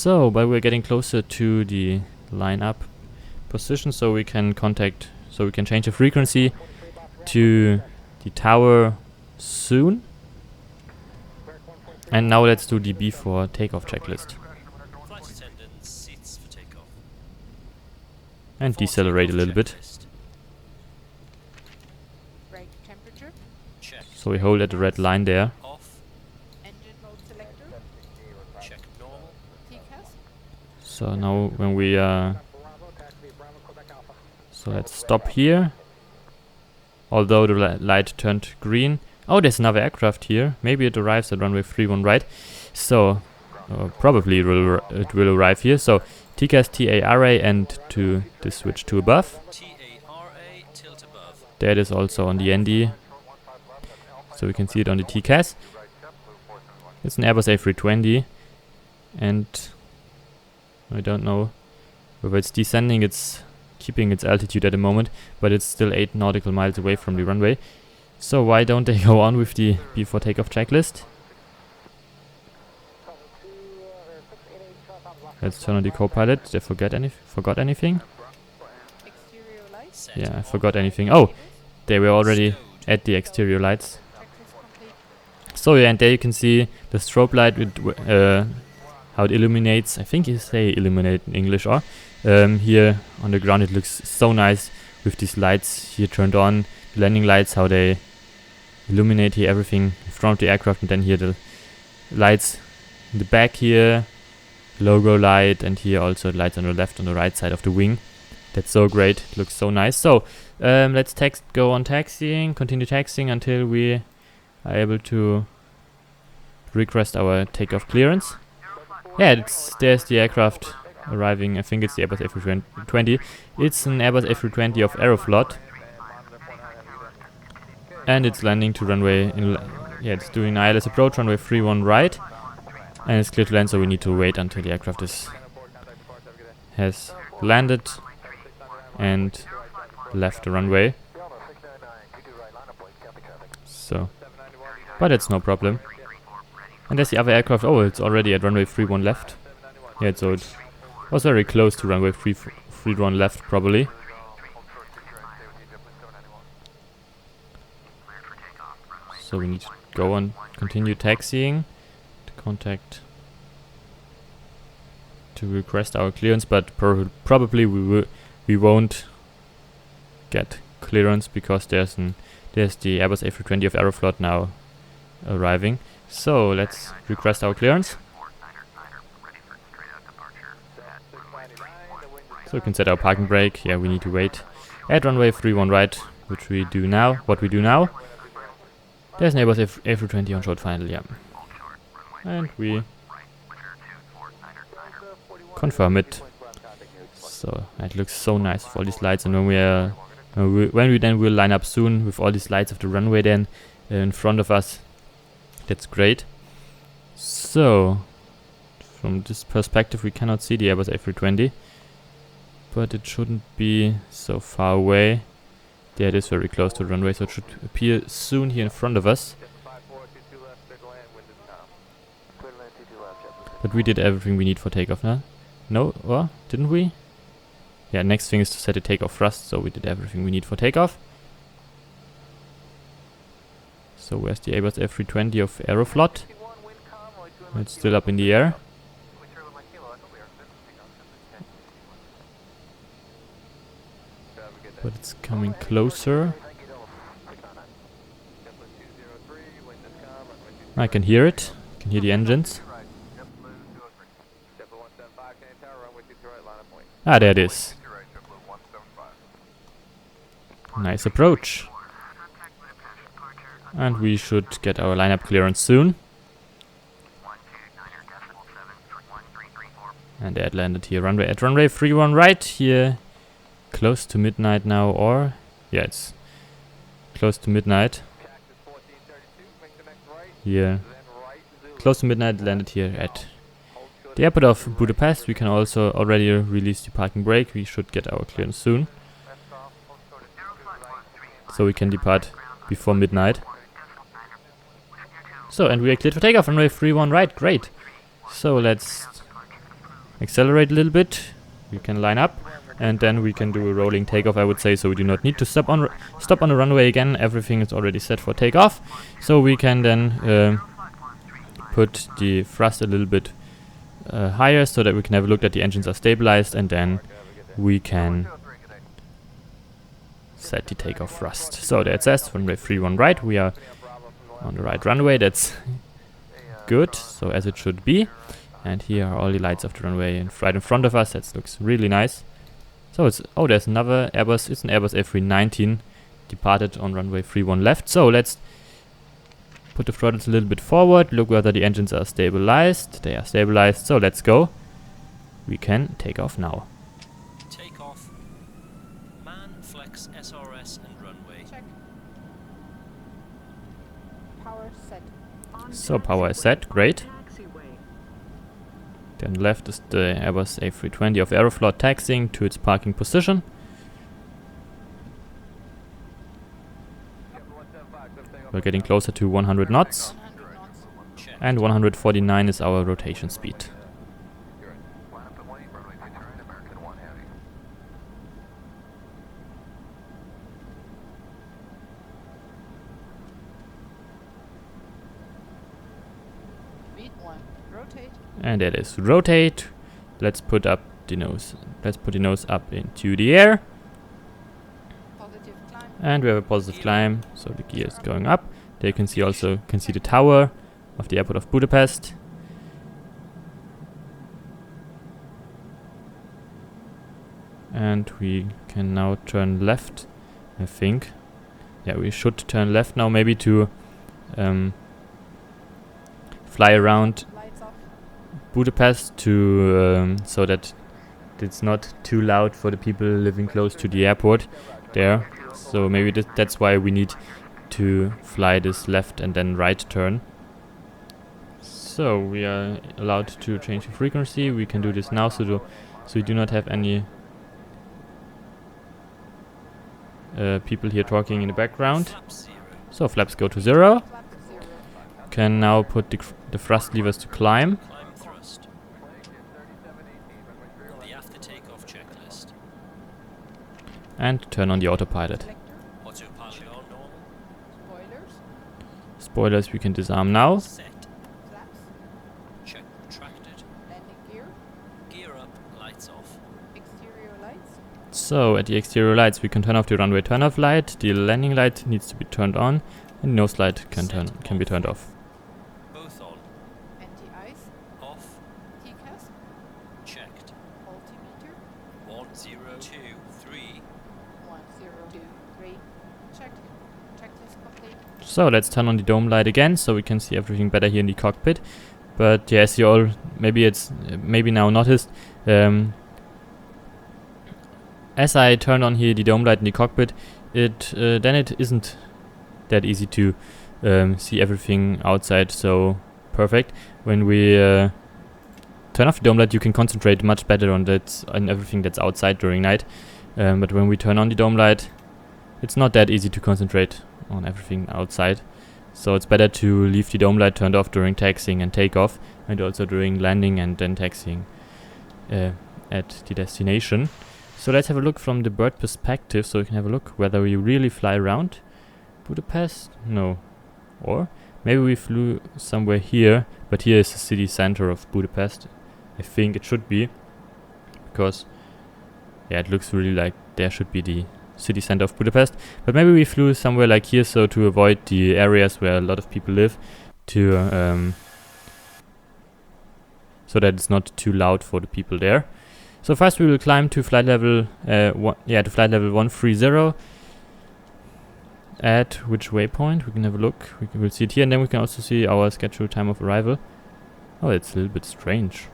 So, but we're getting closer to the line-up position, so we can change the frequency to the tower soon. And now let's do the before takeoff checklist. Flight attendants, seats for takeoff. And decelerate a little bit. Brake temperature. Check. So we hold at the red line there. Off. Engine mode selector. Check normal. TCAS. So now when we so let's stop here. Although the light turned green. Oh, there's another aircraft here. Maybe it arrives at runway 31 right. So probably it will arrive here. So TCAS TARA and to the switch to above. TARA, tilt above. There it is also on the ND. So we can see it on the TCAS. It's an Airbus A320. And I don't know whether it's descending. It's keeping its altitude at the moment, but it's still 8 nautical miles away from the runway. So why don't they go on with the before takeoff checklist? Let's turn on the co-pilot. Did I forgot anything? Exterior lights. Yeah, I forgot anything. Oh, they were already at the exterior lights. Checklist complete. So yeah, and there you can see the strobe light with how it illuminates. I think you say illuminate in English, or here on the ground it looks so nice with these lights here turned on. The landing lights, how they illuminate here everything in front of the aircraft, and then here the lights in the back here, logo light, and here also lights on the left on the right side of the wing. That's so great, it looks so nice. So let's go on taxiing, continue taxiing until we are able to request our takeoff clearance. Yeah, there's the aircraft arriving. I think it's the Airbus A320. It's an Airbus A320 of Aeroflot. And it's landing to runway, it's doing ILS approach, runway 31 right. And it's clear to land, so we need to wait until the aircraft has landed and left the runway. So, but it's no problem. And there's the other aircraft. Oh, it's already at runway 31 left. Yeah, so it was very close to runway 31 left, probably. So we need to go on, continue taxiing to contact to request our clearance, but probably we won't get clearance because there's the Airbus A320 of Aeroflot now arriving. So let's request our clearance. So we can set our parking brake. Yeah, we need to wait at runway 31 right, which we do now. What we do now. There's an Airbus A320 on short final, yeah. And we confirm it. So it looks so nice with all these lights, and when we then will line up soon with all these lights of the runway then in front of us, that's great. So from this perspective we cannot see the Airbus A320, but it shouldn't be so far away. There it is, very close to the runway, so it should appear soon here in front of us. But we did everything we need for takeoff now. No? Or didn't we? Yeah, next thing is to set a takeoff thrust, so we did everything we need for takeoff. So where's the Airbus A320 of Aeroflot? It's still up in the air. But it's coming closer. I can hear it. I can hear the engines. Ah, there it is. Nice approach. And we should get our lineup clearance soon. And it landed here at runway 31 right here. Close to midnight now, or yeah, it's close to midnight. Here, close to midnight, landed here at the airport of Budapest. We can also already release the parking brake. We should get our clearance soon, so we can depart before midnight. So, and we are cleared for takeoff, runway 31 right. Great. So let's accelerate a little bit. We can line up, and then we can do a rolling takeoff, I would say, so we do not need to stop on the runway again. Everything is already set for takeoff, so we can then put the thrust a little bit higher so that we can have a look that the engines are stabilized, and then we can set the takeoff thrust. So there it says runway 31 right. We are on the right runway. That's good, so as it should be. And here are all the lights of the runway right in front of us. That looks really nice. So it's, oh, there's another Airbus. It's an Airbus A320 departed on runway 31 left. So let's put the throttles a little bit forward. Look whether the engines are stabilized. They are stabilized. So let's go. We can take off now. Takeoff. Man, flex, SRS and runway. Check. Power set. So power is set. Great. Then left is the Airbus A320 of Aeroflot taxiing to its parking position. We're getting closer to 100 knots. 100 knots. Check. And 149 is our rotation speed. Speed 1. Rotate. And that is rotate. Let's put up the nose. Let's put the nose up into the air. Positive climb. And we have a positive climb, so the gear is going up. There you can see also the tower of the airport of Budapest. And we can now turn left, I think. Yeah, we should turn left now, maybe to fly around Lights off. Budapest to so that it's not too loud for the people living close to the airport there. So maybe that's why we need to fly this left and then right turn. So we are allowed to change the frequency. We can do this now, so we do not have any people here talking in the background. Flaps 0. So flaps go to 0. Flap to 0. Can now put the thrust levers to climb. Climb thrust. The after takeoff checklist. And turn on the autopilot. Selector. Autopilot on normal. Spoilers. Spoilers we can disarm now. Set. Flaps. Check retracted. Landing gear. Gear up. Lights off. Exterior lights. So at the exterior lights we can turn off the runway turn-off light. The landing light needs to be turned on, and the nose light can be turned off. Both on. Anti-ice. Off. TCAS. Checked. Altimeter. 1 0 2 3. 1 0 2 3. Checked. Checklist complete. So let's turn on the dome light again, so we can see everything better here in the cockpit. But yeah, as you all maybe now noticed, as I turn on here the dome light in the cockpit, then it isn't that easy to see everything outside so perfect. When we turn off the dome light, you can concentrate much better on everything that's outside during night. But when we turn on the dome light, it's not that easy to concentrate on everything outside. So it's better to leave the dome light turned off during taxiing and takeoff, and also during landing and then taxiing at the destination. So let's have a look from the bird perspective, so we can have a look whether we really fly around Budapest. No. Or maybe we flew somewhere here, but here is the city center of Budapest. I think it should be, because yeah, it looks really like there should be the city center of Budapest. But maybe we flew somewhere like here, so to avoid the areas where a lot of people live, to so that it's not too loud for the people there. So first we will climb to flight level to flight level 130. At which waypoint? We can have a look. We'll see it here, and then we can also see our scheduled time of arrival. Oh, it's a little bit strange.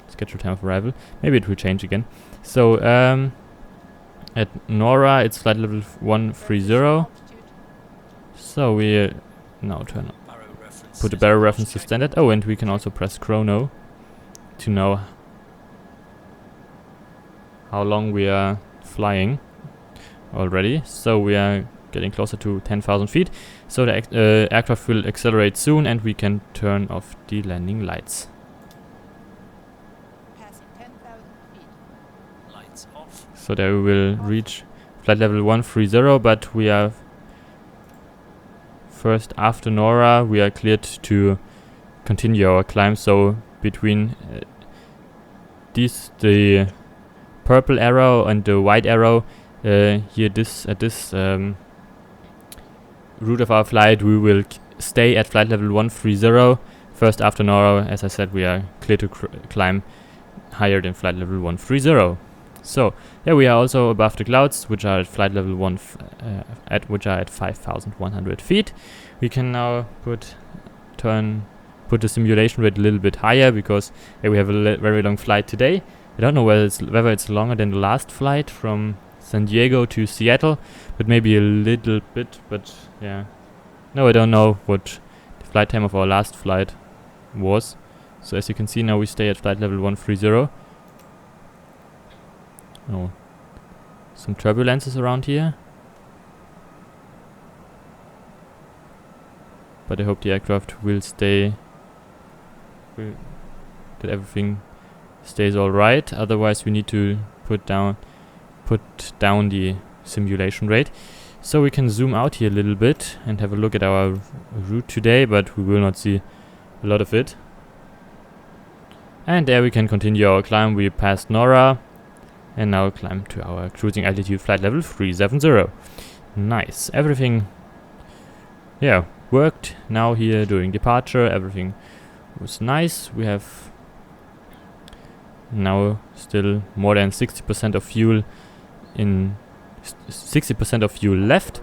Scheduled time of arrival. Maybe it will change again. So at Nora it's flight level 130. Altitude. So we now turn on. Barrow reference. Put the barrel reference to standard. Oh, and we can also press chrono to know how long we are flying already. So we are getting closer to 10,000 feet. So the aircraft will accelerate soon, and we can turn off the landing lights. Passing 10,000 So there we will reach flight level 130, but we are first after Nora we are cleared to continue our climb. So between the purple arrow and the white arrow here at this route of our flight, we will stay at flight level 130. First after Nora, as I said, we are clear to climb higher than flight level 130. So yeah, we are also above the clouds, which are at flight level which are at 5,100 feet. We can now put the simulation rate a little bit higher because we have a very long flight today. I don't know whether it's longer than the last flight from San Diego to Seattle, but maybe a little bit. But yeah, no, I don't know what the flight time of our last flight was. So as you can see, now we stay at flight level 130. Oh, some turbulences around here, but I hope the aircraft will stay, that everything stays alright. Otherwise we need to put down the simulation rate. So we can zoom out here a little bit and have a look at our route today, but we will not see a lot of it. And there we can continue our climb. We passed Nora and now climb to our cruising altitude flight level 370. Nice. Everything worked now here during departure. Everything was nice. We have now still more than 60% of fuel left.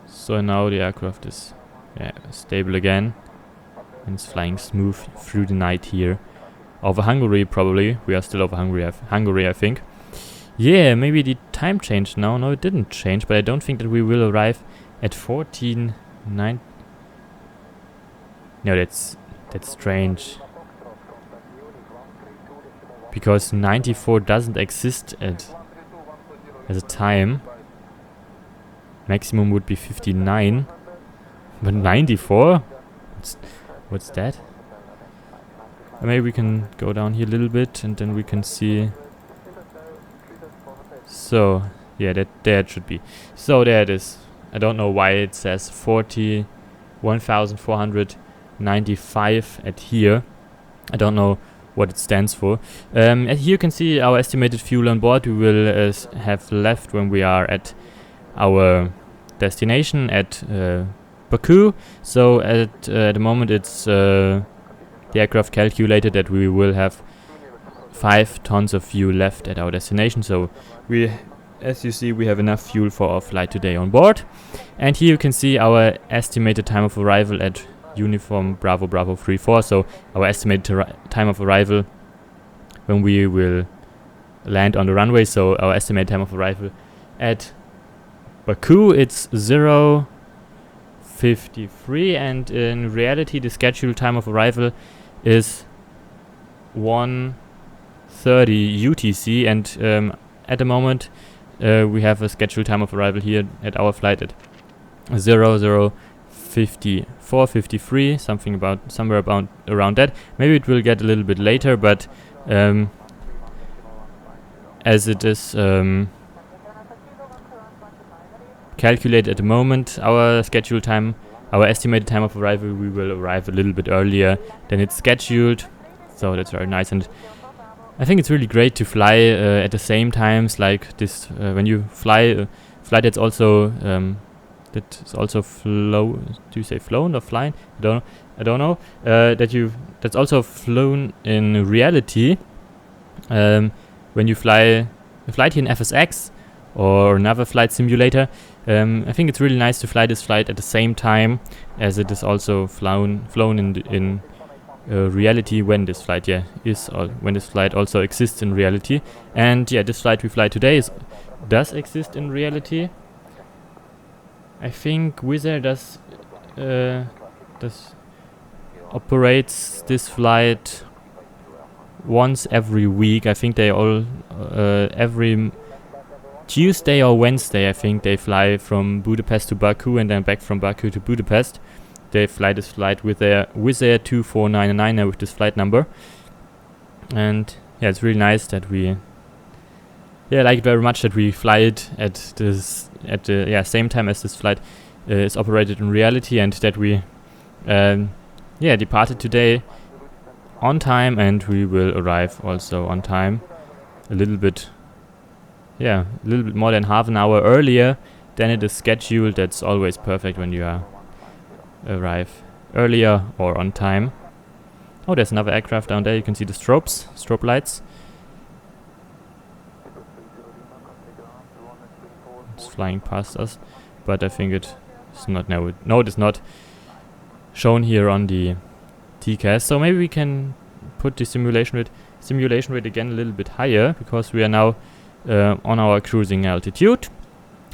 So now the aircraft is stable again and it's flying smooth through the night here. Over Hungary, probably. We are still over Hungary, I think. Yeah, maybe the time changed now. No, it didn't change, but I don't think that we will arrive at 14.9. No, that's strange. Because 94 doesn't exist as a time. Maximum would be 59. But 94? What's that? Maybe we can go down here a little bit and then we can see. So yeah, there it should be. So there it is. I don't know why it says 41,495 at here. I don't know what it stands for. Here you can see our estimated fuel on board. We will have left when we are at our destination at Baku. So at the moment it's the aircraft calculated that we will have 5 tons of fuel left at our destination. So as you see, we have enough fuel for our flight today on board. And here you can see our estimated time of arrival at Uniform Bravo Bravo 34. So our estimated time of arrival when we will land on the runway. So our estimated time of arrival at Baku, it's 0:53, and in reality the scheduled time of arrival is 1:30 UTC, and at the moment we have a scheduled time of arrival here at our flight at 00:54:53, somewhere about around that. Maybe it will get a little bit later, but as it is calculated at the moment, our scheduled time, our estimated time of arrival, we will arrive a little bit earlier than it's scheduled. So that's very nice, and I think it's really great to fly at the same times like this. When you fly that's also flown. Do you say flown or flying? I don't know. That's also flown in reality. When you fly a flight here in FSX or another flight simulator, I think it's really nice to fly this flight at the same time as it is also flown in reality when this flight when this flight also exists in reality. And yeah, this flight we fly today does exist in reality. I think Wizz operates this flight once every week. I think they every Tuesday or Wednesday, I think they fly from Budapest to Baku and then back from Baku to Budapest. They fly this flight with their Wizz Air 2499 with this flight number. And yeah, it's really nice that we yeah, I like it very much that we fly it at the same time as this flight is operated in reality, and that we departed today on time, and we will arrive also on time, a little bit more than half an hour earlier than it is scheduled. That's always perfect when you arrive earlier or on time. Oh, there's another aircraft down there. You can see the strobe lights. It's flying past us, but I think it's not now. No, it is not shown here on the TCAS. So maybe we can put the simulation rate again a little bit higher, because we are now on our cruising altitude.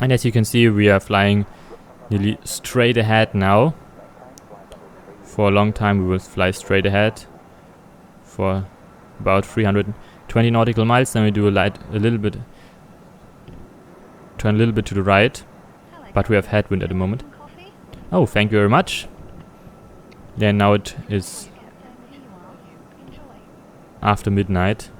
And as you can see, we are flying nearly straight ahead now. For a long time we will fly straight ahead for about 320 nautical miles. Then we do turn a little bit to the right, but we have headwind at the moment. Oh, thank you very much. Then now it is after midnight.